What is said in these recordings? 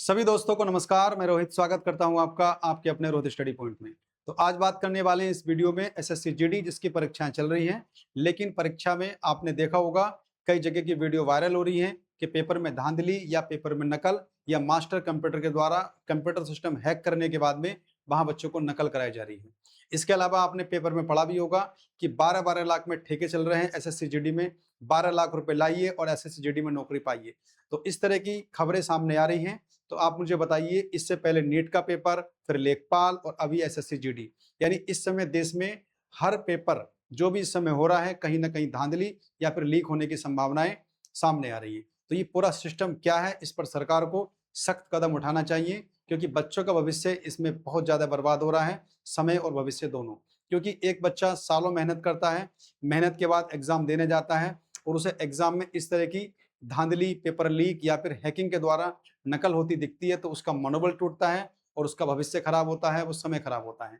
सभी दोस्तों को नमस्कार। मैं रोहित स्वागत करता हूं आपका आपके अपने रोहित स्टडी पॉइंट में। तो आज बात करने वाले हैं इस वीडियो में एसएससी जीडी जिसकी परीक्षाएं चल रही हैं, लेकिन परीक्षा में आपने देखा होगा कई जगह की वीडियो वायरल हो रही है कि पेपर में धांधली या पेपर में नकल या मास्टर कंप्यूटर के द्वारा कंप्यूटर सिस्टम हैक करने के बाद में वहां बच्चों को नकल कराई जा रही है। इसके अलावा आपने पेपर में पढ़ा भी होगा कि 12-12 लाख में ठेके चल रहे हैं एसएससी जीडी में। 12 लाख रुपए लाइए और एसएससी जीडी में नौकरी पाइए। तो इस तरह की खबरें सामने आ रही हैं। तो आप मुझे बताइए, इससे पहले नीट का पेपर, फिर लेखपाल और अभी एसएससी जीडी, यानी इस समय देश में हर पेपर जो भी इस समय हो रहा है कहीं ना कहीं धांधली या फिर लीक होने की संभावनाएं सामने आ रही है। तो ये पूरा सिस्टम क्या है, इस पर सरकार को सख्त कदम उठाना चाहिए, क्योंकि बच्चों का भविष्य इसमें बहुत ज्यादा बर्बाद हो रहा है, समय और भविष्य दोनों। क्योंकि एक बच्चा सालों मेहनत करता है, मेहनत के बाद एग्जाम देने जाता है और उसे एग्जाम में इस तरह की धांधली, पेपर लीक या फिर हैकिंग के द्वारा नकल होती दिखती है, तो उसका मनोबल टूटता है और उसका भविष्य खराब होता है, वो समय खराब होता है।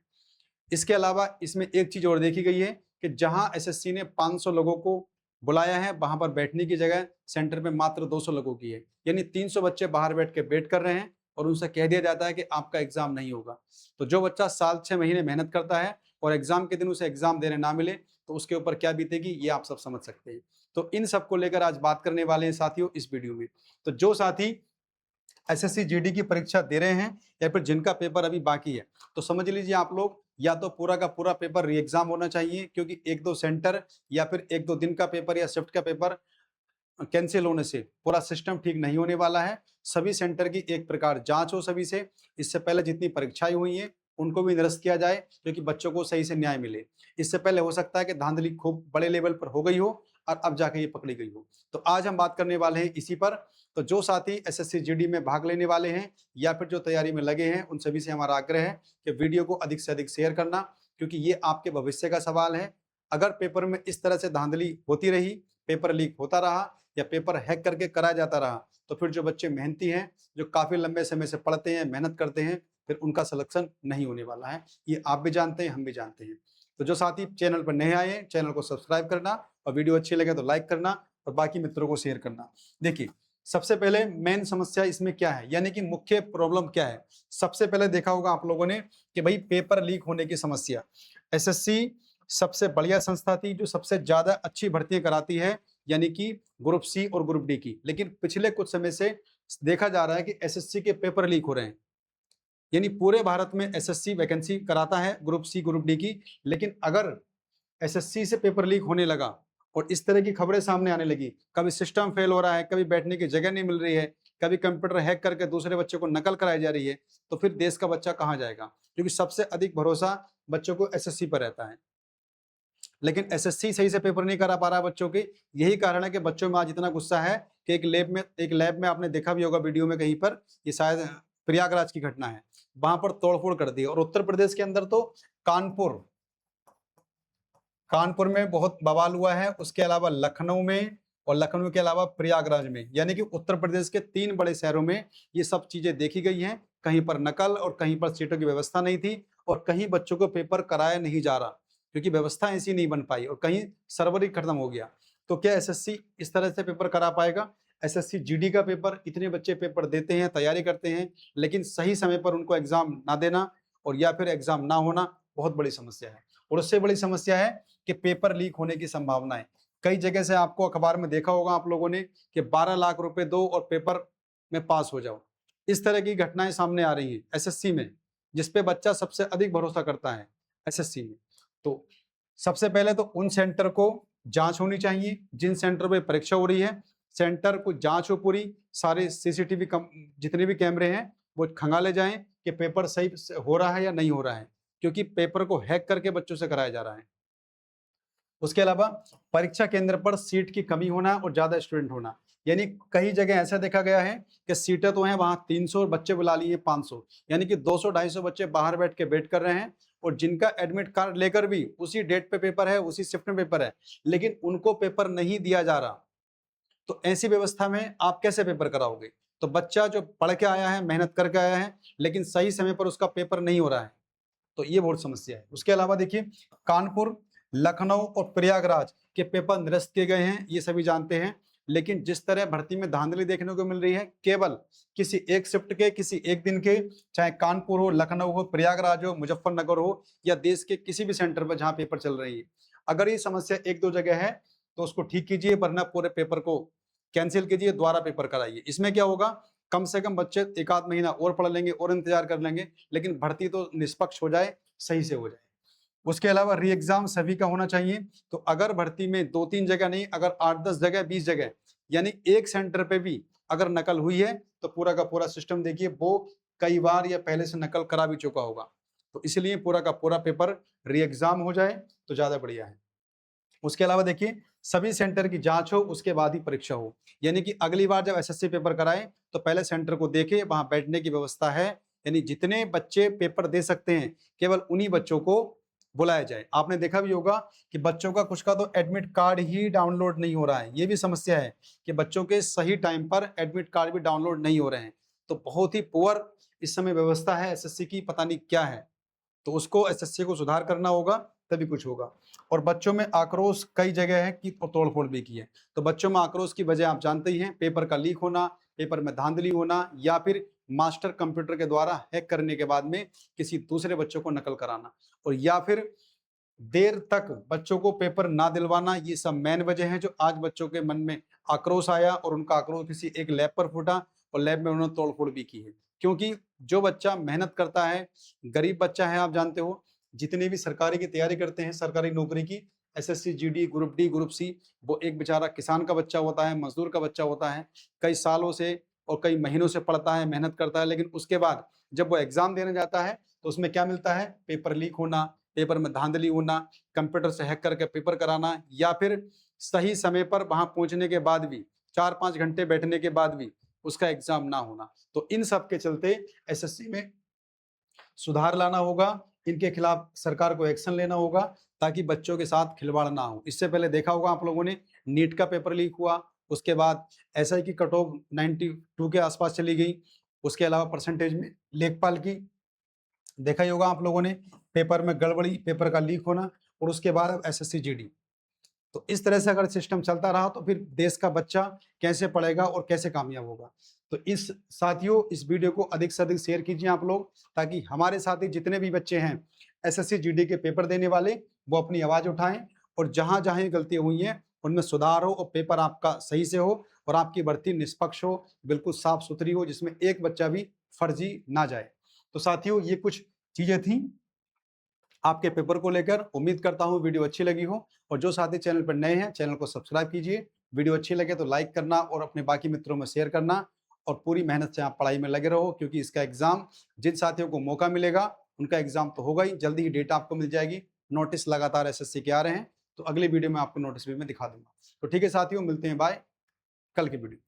इसके अलावा इसमें एक चीज और देखी गई है कि जहां एसएससी ने 500 लोगों को बुलाया है, वहां पर बैठने की जगह सेंटर में मात्र 200 लोगों की है, यानी 300 बच्चे बाहर बैठ के वेट कर रहे हैं और उनसे कह दिया जाता है कि आपका एग्जाम नहीं होगा। तो जो बच्चा साल 6 महीने मेहनत करता है और एग्जाम के दिन उसे एग्जाम देने ना मिले, तो उसके ऊपर क्या बीतेगी ये आप सब समझ सकते हैं। तो इन सबको लेकर आज बात करने वाले हैं साथियों इस वीडियो में। तो जो साथी एसएससी जीडी की परीक्षा दे रहे हैं या फिर जिनका पेपर अभी बाकी है, तो समझ लीजिए आप लोग, या तो पूरा का पूरा पेपर री एग्जाम होना चाहिए, क्योंकि एक दो सेंटर या फिर एक दो दिन का पेपर या शिफ्ट का पेपर कैंसिल होने से पूरा सिस्टम ठीक नहीं होने वाला है। सभी सेंटर की एक प्रकार जांच हो सभी से, इससे पहले जितनी परीक्षाएं हुई हैं उनको भी निरस्त किया जाए, क्योंकि बच्चों को सही से न्याय मिले। इससे पहले हो सकता है कि धांधली खूब बड़े लेवल पर हो गई हो और अब जाके ये पकड़ी गई हो। तो आज हम बात करने वाले हैं इसी पर। तो जो साथी एसएससी जीडी में भाग लेने वाले हैं या फिर जो तैयारी में लगे हैं, उन सभी से हमारा आग्रह है कि वीडियो को अधिक से अधिक शेयर करना, क्योंकि ये आपके भविष्य का सवाल है। अगर पेपर में इस तरह से धांधली होती रही, पेपर लीक होता रहा या पेपर हैक करके कराया जाता रहा, तो फिर जो बच्चे मेहनती हैं, जो काफी लंबे समय से पढ़ते हैं, मेहनत करते हैं, फिर उनका सिलेक्शन नहीं होने वाला है। ये आप भी जानते हैं, हम भी जानते हैं। तो जो साथी चैनल पर नए आए हैं, चैनल को सब्सक्राइब करना और वीडियो अच्छी लगे तो लाइक करना और बाकी मित्रों को शेयर करना। देखिए, सबसे पहले मेन समस्या इसमें क्या है, यानी कि मुख्य प्रॉब्लम क्या है। सबसे पहले देखा होगा आप लोगों ने कि भाई पेपर लीक होने की समस्या। एसएससी सबसे बढ़िया संस्था थी जो सबसे ज्यादा अच्छी भर्तियां कराती है, यानी कि ग्रुप सी और ग्रुप डी की। लेकिन पिछले कुछ समय से देखा जा रहा है कि एसएससी के पेपर लीक हो रहे हैं, यानी पूरे भारत में एसएससी वैकेंसी कराता है ग्रुप सी ग्रुप डी की। लेकिन अगर एसएससी से पेपर लीक होने लगा और इस तरह की खबरें सामने आने लगी, कभी सिस्टम फेल हो रहा है, कभी बैठने की जगह नहीं मिल रही है, कभी कंप्यूटर हैक करके दूसरे बच्चे को नकल कराई जा रही है, तो फिर देश का बच्चा कहाँ जाएगा? क्योंकि सबसे अधिक भरोसा बच्चों को एसएससी पर रहता है। लेकिन एसएससी सही से पेपर नहीं करा पा रहा है बच्चों के। यही कारण है कि बच्चों में आज इतना गुस्सा है कि एक लैब में आपने देखा भी होगा वीडियो में कहीं पर, ये शायद प्रयागराज की घटना है, वहां पर तोड़फोड़ कर दी। और उत्तर प्रदेश के अंदर तो कानपुर कानपुर में बहुत बवाल हुआ है, उसके अलावा लखनऊ में और लखनऊ के अलावा प्रयागराज में, यानी कि उत्तर प्रदेश के 3 बड़े शहरों में ये सब चीजें देखी गई हैं। कहीं पर नकल और कहीं पर सीटों की व्यवस्था नहीं थी और कहीं बच्चों को पेपर कराया नहीं जा रहा, क्योंकि व्यवस्था ऐसी नहीं बन पाई और कहीं सर्वर ही खत्म हो गया। तो क्या एसएससी इस तरह से पेपर करा पाएगा? एसएससी जीडी का पेपर, इतने बच्चे पेपर देते हैं, तैयारी करते हैं, लेकिन सही समय पर उनको एग्जाम ना देना और या फिर एग्जाम ना होना बहुत बड़ी समस्या है। और उससे बड़ी समस्या है कि पेपर लीक होने की संभावना है। कई जगह से आपको अखबार में देखा होगा आप लोगों ने कि 12 लाख रुपए दो और पेपर में पास हो जाओ। इस तरह की घटनाएं सामने आ रही हैं एसएससी में, जिसपे बच्चा सबसे अधिक भरोसा करता है एसएससी में। तो सबसे पहले तो उन सेंटर को जांच होनी चाहिए जिन सेंटर पे परीक्षा हो रही है। सेंटर को जांच हो पूरी, सारे सीसीटीवी जितने भी कैमरे हैं वो खंगाले जाएं कि पेपर सही हो रहा है या नहीं हो रहा है, क्योंकि पेपर को हैक करके बच्चों से कराया जा रहा है। उसके अलावा परीक्षा केंद्र पर सीट की कमी होना और ज्यादा स्टूडेंट होना, यानी कई जगह ऐसा देखा गया है कि सीटें तो हैं वहां 300 बच्चे बुला लिए 500, यानी कि 200-250 बच्चे बाहर बैठ के वेट कर रहे हैं। और जिनका एडमिट कार्ड लेकर भी उसी डेट पे पेपर है, उसी शिफ्ट में पेपर है, लेकिन उनको पेपर नहीं दिया जा रहा। तो ऐसी व्यवस्था में आप कैसे पेपर कराओगे? तो बच्चा जो पढ़ के आया है, मेहनत करके आया है, लेकिन सही समय पर उसका पेपर नहीं हो रहा है, तो ये बहुत समस्या है। उसके अलावा देखिए, कानपुर, लखनऊ और प्रयागराज के पेपर निरस्त किए गए हैं, ये सभी जानते हैं। लेकिन जिस तरह भर्ती में धांधली देखने को मिल रही है, केवल किसी एक शिफ्ट के, किसी एक दिन के, चाहे कानपुर हो, लखनऊ हो, प्रयागराज हो, मुजफ्फरनगर हो, या देश के किसी भी सेंटर पर जहां पेपर चल रही है, अगर ये समस्या एक दो जगह है तो उसको ठीक कीजिए, वरना पूरे पेपर को कैंसिल कीजिए, दोबारा पेपर कराइए। इसमें क्या होगा, कम से कम बच्चे एक आध महीना और पढ़ लेंगे और इंतजार कर लेंगे, लेकिन भर्ती तो निष्पक्ष हो जाए, सही से हो जाए। उसके अलावा री एग्जाम सभी का होना चाहिए। तो अगर भर्ती में 2-3 जगह नहीं, अगर 8-10 जगह, 20 जगह, यानी एक सेंटर पे भी अगर नकल हुई है तो पूरा का पूरा सिस्टम देखिए वो कई बार या पहले से नकल करा भी चुका होगा। तो इसलिए पूरा का पूरा पेपर री एग्जाम हो जाए तो ज्यादा बढ़िया है। उसके अलावा देखिए, सभी सेंटर की जांच हो, उसके बाद ही परीक्षा हो। यानी कि अगली बार जब एसएससी पेपर कराएं तो पहले सेंटर को देखे, वहां बैठने की व्यवस्था है, यानी जितने बच्चे पेपर दे सकते हैं केवल उन्हीं बच्चों को बुलाया जाए। आपने देखा भी होगा कि बच्चों का कुछ का तो एडमिट कार्ड ही डाउनलोड नहीं हो रहा है। ये भी समस्या है कि बच्चों के सही टाइम पर एडमिट कार्ड भी डाउनलोड नहीं हो रहे हैं। तो बहुत ही पुअर इस समय व्यवस्था है एसएससी की, पता नहीं क्या है। तो उसको एसएससी को सुधार करना होगा, तभी कुछ होगा। और बच्चों में आक्रोश कई जगह है कि तोड़फोड़ भी की है। तो बच्चों में आक्रोश की वजह आप जानते ही हैं, पेपर का लीक होना, पेपर में धांधली होना, या फिर मास्टर कंप्यूटर के द्वारा हैक करने के बाद में किसी दूसरे बच्चों को नकल कराना, और या फिर देर तक बच्चों को पेपर ना दिलवाना। ये सब मेन वजह है जो आज बच्चों के मन में आक्रोश आया, और उनका आक्रोश किसी एक लैब पर फूटा और लैब में उन्होंने तोड़फोड़ भी की है। क्योंकि जो बच्चा मेहनत करता है, गरीब बच्चा है, आप जानते हो, जितने भी सरकारी की तैयारी करते हैं, सरकारी नौकरी की, SSC, GD, group D, group C, वो एक बेचारा किसान का बच्चा होता है, मजदूर का बच्चा होता है, कई सालों से और कई महीनों से पढ़ता है, मेहनत करता है, लेकिन उसके बाद जब वो एग्जाम देने जाता है तो उसमें क्या मिलता है, पेपर लीक होना, पेपर में धांधली होना, कंप्यूटर से हैक करके पेपर कराना, या फिर सही समय पर वहां पहुंचने के बाद भी 4-5 घंटे बैठने के बाद भी उसका एग्जाम ना होना। तो इन सब के चलते एसएससी में सुधार लाना होगा, इनके खिलाफ सरकार को एक्शन लेना होगा, ताकि बच्चों के साथ खिलवाड़ ना हो। इससे पहले देखा होगा आप लोगों ने, नीट का पेपर लीक हुआ, उसके बाद एसआई की कट ऑफ 92 के आसपास चली गई, उसके अलावा परसेंटेज में लेखपाल की देखा ही होगा आप लोगों ने, पेपर में गड़बड़ी, पेपर का लीक होना, और उसके बाद अब एसएससी जीडी। तो इस तरह से अगर सिस्टम चलता रहा तो फिर देश का बच्चा कैसे पढ़ेगा और कैसे कामयाब होगा। तो इस साथियों, इस वीडियो को अधिक से अधिक शेयर कीजिए आप लोग, ताकि हमारे साथी जितने भी बच्चे हैं एसएससी जीडी के पेपर देने वाले, वो अपनी आवाज उठाएं, और जहां जहां गलतियां हुई हैं उनमें सुधार हो, और पेपर आपका सही से हो, और आपकी भर्ती निष्पक्ष हो, बिल्कुल साफ सुथरी हो, जिसमें एक बच्चा भी फर्जी ना जाए। तो साथियों, ये कुछ चीजें थी आपके पेपर को लेकर। उम्मीद करता हूं वीडियो अच्छी लगी हो, और जो साथी चैनल पर नए हैं चैनल को सब्सक्राइब कीजिए, वीडियो अच्छी लगे तो लाइक करना और अपने बाकी मित्रों में शेयर करना, और पूरी मेहनत से आप पढ़ाई में लगे रहो, क्योंकि इसका एग्जाम जिन साथियों को मौका मिलेगा उनका एग्जाम तो होगा ही, जल्दी ही डेटा आपको मिल जाएगी। नोटिस लगातार एसएससी के आ रहे हैं, तो अगली वीडियो में आपको नोटिस भी मैं दिखा दूंगा। तो ठीक है साथियों, मिलते हैं, बाय, कल की वीडियो।